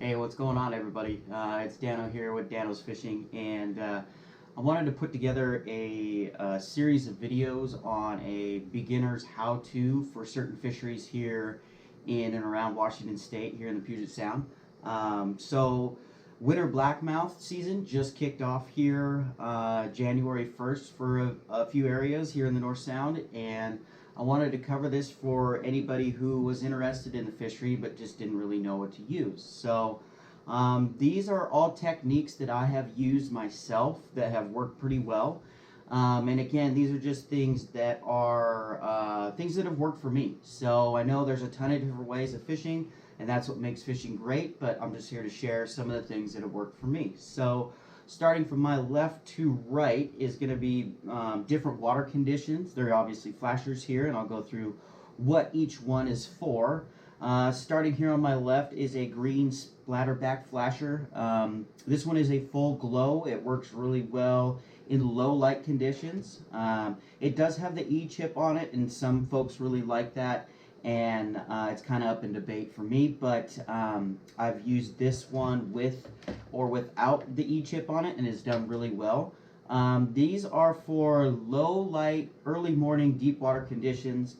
Hey, what's going on, everybody? It's Dano here with Dano's Fishing, and I wanted to put together a series of videos on a beginner's how-to for certain fisheries here in and around Washington State, here in the Puget Sound. Winter blackmouth season just kicked off here January 1st for a few areas here in the North Sound, and I wanted to cover this for anybody who was interested in the fishery but just didn't really know what to use. These are all techniques that I have used myself that have worked pretty well. And again, these are just things that are things that have worked for me. So I know there's a ton of different ways of fishing, and that's what makes fishing great, but I'm just here to share some of the things that have worked for me. So starting from my left to right is going to be different water conditions. There are obviously flashers here, and I'll go through what each one is for. Starting here on my left is a green splatterback flasher. This one is a full glow. It works really well in low light conditions. It does have the E chip on it, and some folks really like that, and it's kind of up in debate for me, but I've used this one with or without the E chip on it, and it's done really well. These are for low light, early morning, deep water conditions.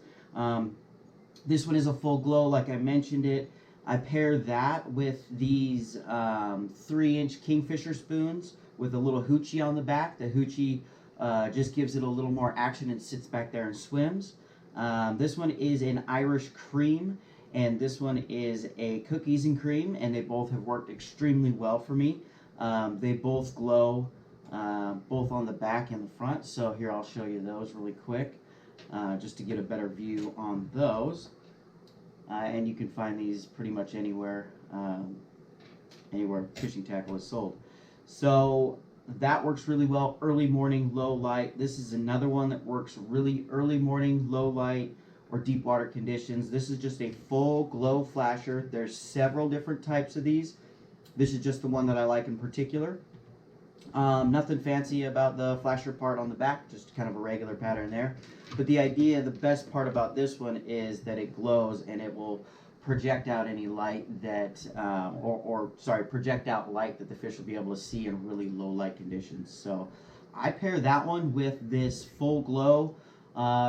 This one is a full glow, like I mentioned it. I pair that with these 3-inch Kingfisher spoons with a little hoochie on the back. The hoochie just gives it a little more action and sits back there and swims. This one is an Irish cream, and this one is a cookies and cream, and they both have worked extremely well for me. They both glow both on the back and the front, so here I'll show you those really quick. Just to get a better view on those. And you can find these pretty much anywhere fishing tackle is sold. So that works really well. Early morning, low light. This is another one that works really early morning, low light, or deep water conditions. This is just a full glow flasher. There's several different types of these. This is just the one that I like in particular. Nothing fancy about the flasher part on the back, just kind of a regular pattern there. But the idea, the best part about this one is that it glows and it will project out any light that, project out light that the fish will be able to see in really low light conditions. So I pair that one with this full glow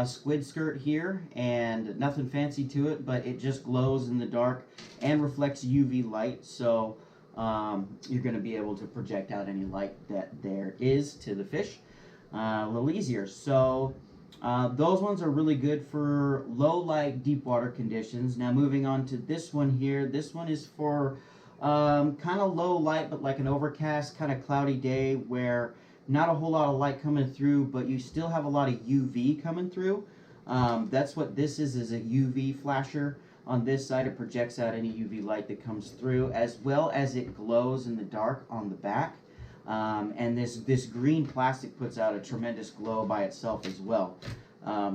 squid skirt here, and nothing fancy to it, but it just glows in the dark and reflects UV light. So you're going to be able to project out any light that there is to the fish a little easier. So those ones are really good for low light, deep water conditions. Now moving on to this one here. This one is for kind of low light, but like an overcast, kind of cloudy day where not a whole lot of light coming through, but you still have a lot of UV coming through. That's what this is a UV flasher. On this side, it projects out any UV light that comes through, as well as it glows in the dark on the back. And this green plastic puts out a tremendous glow by itself as well.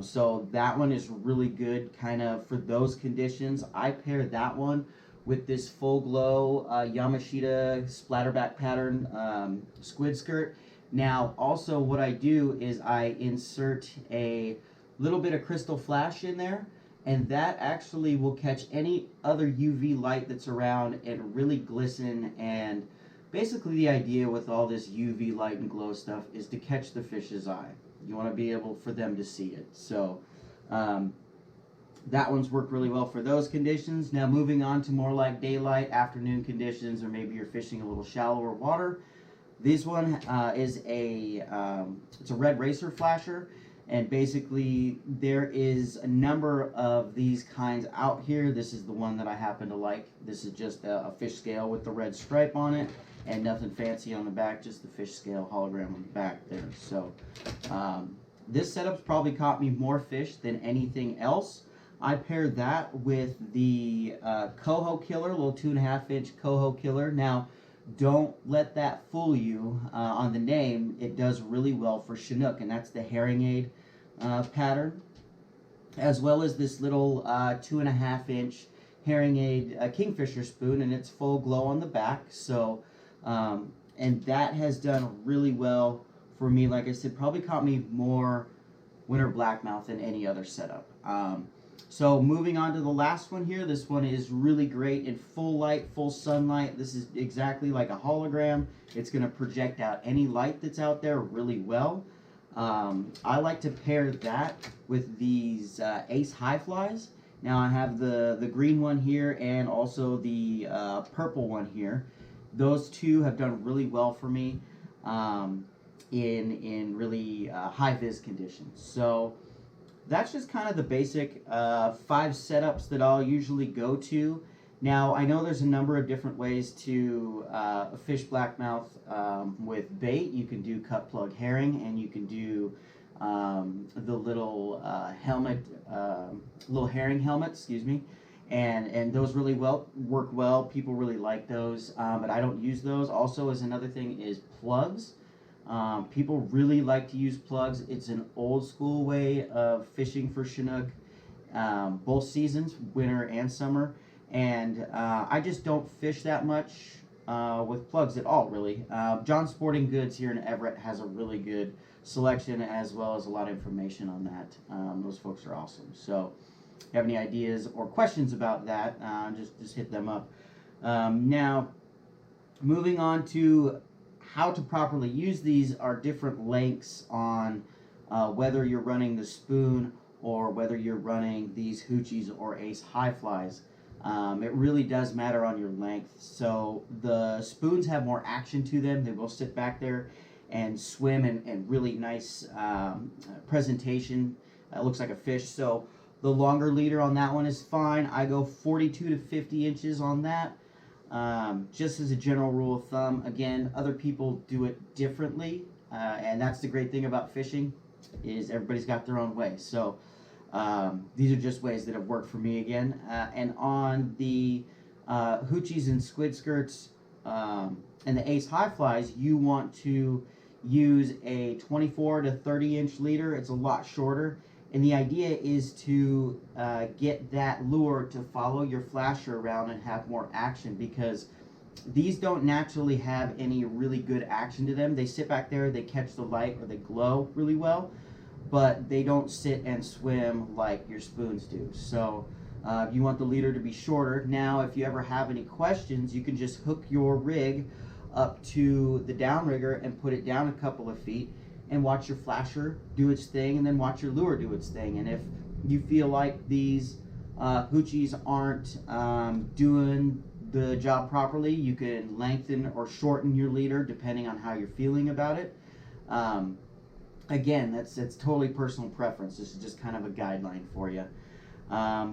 So that one is really good kind of for those conditions. I pair that one with this full glow Yamashita splatterback pattern squid skirt. Now, also what I do is I insert a little bit of crystal flash in there, and that actually will catch any other UV light that's around and really glisten. And basically the idea with all this UV light and glow stuff is to catch the fish's eye. You want to be able for them to see it. So that one's worked really well for those conditions. Now moving on to more like daylight, afternoon conditions, or maybe you're fishing a little shallower water. This one is it's a red racer flasher. And basically, there is a number of these kinds out here. This is the one that I happen to like. This is just a fish scale with the red stripe on it, and nothing fancy on the back, just the fish scale hologram on the back there. So this setup's probably caught me more fish than anything else. I paired that with the coho killer, little 2.5-inch coho killer. Now, don't let that fool you on the name. It does really well for Chinook, and that's the herringade pattern, as well as this little 2.5-inch herringade Kingfisher spoon, and it's full glow on the back. So, and that has done really well for me. Like I said, probably caught me more winter blackmouth than any other setup. So moving on to the last one here, this one is really great in full light, full sunlight. This is exactly like a hologram. It's going to project out any light that's out there really well. I like to pair that with these Ace High Flies. Now I have the green one here and also the purple one here. Those two have done really well for me in really high vis conditions. So that's just kind of the basic 5 setups that I'll usually go to. Now, I know there's a number of different ways to fish blackmouth with bait. You can do cut plug herring, and you can do the little helmet, little herring helmet, excuse me. And those really work well. People really like those, but I don't use those. Also, as another thing is plugs. People really like to use plugs. It's an old school way of fishing for Chinook, both seasons, winter and summer. And I just don't fish that much with plugs at all, really. John Sporting Goods here in Everett has a really good selection as well as a lot of information on that. Those folks are awesome. So if you have any ideas or questions about that, just hit them up. Now, moving on to how to properly use these are different lengths on whether you're running the spoon or whether you're running these hoochies or Ace High Flies. It really does matter on your length. So the spoons have more action to them. They will sit back there and swim and really nice presentation. It looks like a fish. So the longer leader on that one is fine. I go 42 to 50 inches on that. Just as a general rule of thumb. Again, other people do it differently, and that's the great thing about fishing is everybody's got their own way. So these are just ways that have worked for me again. And on the hoochies and squid skirts and the Ace High Flies, you want to use a 24 to 30 inch leader. It's a lot shorter. And the idea is to get that lure to follow your flasher around and have more action, because these don't naturally have any really good action to them. They sit back there, they catch the light, or they glow really well, but they don't sit and swim like your spoons do. So you want the leader to be shorter. Now, if you ever have any questions, you can just hook your rig up to the downrigger and put it down a couple of feet and watch your flasher do its thing, and then watch your lure do its thing. And if you feel like these hoochies aren't doing the job properly, you can lengthen or shorten your leader depending on how you're feeling about it. Again, that's totally personal preference. This is just kind of a guideline for you.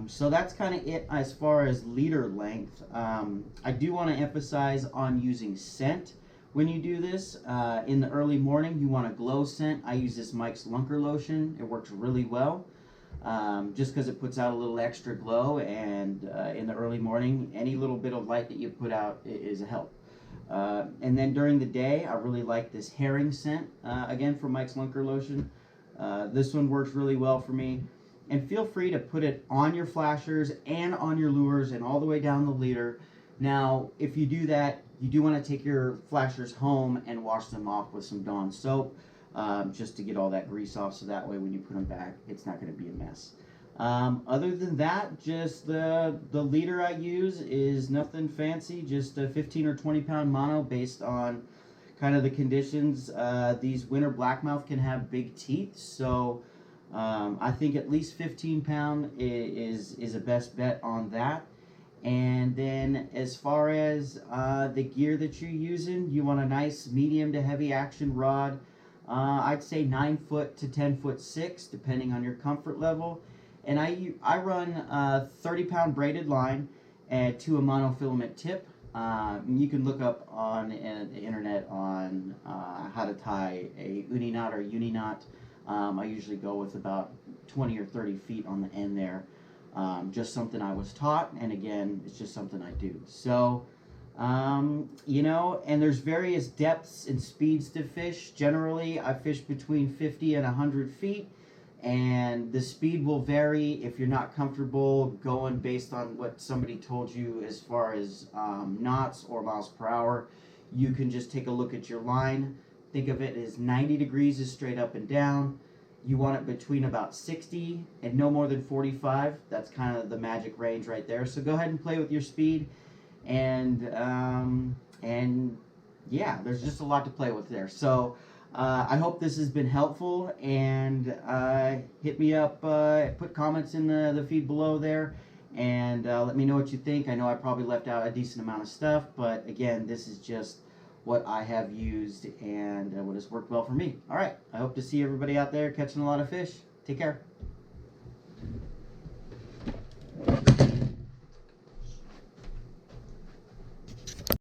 So that's kind of it as far as leader length. I do want to emphasize on using scent. When you do this, in the early morning, you want a glow scent. I use this Mike's Lunker lotion. It works really well, just because it puts out a little extra glow, and in the early morning, any little bit of light that you put out is a help. And then during the day, I really like this herring scent, again from Mike's Lunker lotion. This one works really well for me. And feel free to put it on your flashers and on your lures and all the way down the leader. Now, if you do that, you do want to take your flashers home and wash them off with some Dawn soap, just to get all that grease off, so that way when you put them back, it's not going to be a mess. Other than that, just the leader I use is nothing fancy, just a 15 or 20 pound mono based on kind of the conditions. These winter blackmouth can have big teeth, so I think at least 15 pound is a best bet on that. And then as far as the gear that you're using, you want a nice medium to heavy action rod. I'd say 9 foot to 10 foot 6, depending on your comfort level. And I run 30 pound braided line to a monofilament tip. You can look up on the internet on how to tie a uni knot or uni knot. I usually go with about 20 or 30 feet on the end there. Just something I was taught, and again, it's just something I do. So, you know, and there's various depths and speeds to fish. Generally, I fish between 50 and 100 feet, and the speed will vary if you're not comfortable going based on what somebody told you as far as knots or miles per hour. You can just take a look at your line. Think of it as 90 degrees is straight up and down. you want it between about 60 and no more than 45. That's kind of the magic range right there. So go ahead and play with your speed, and yeah, there's just a lot to play with there. So I hope this has been helpful, and hit me up, put comments in the feed below there, and let me know what you think. I know I probably left out a decent amount of stuff, but again, this is just what I have used and what has worked well for me. All right, I hope to see everybody out there catching a lot of fish. Take care.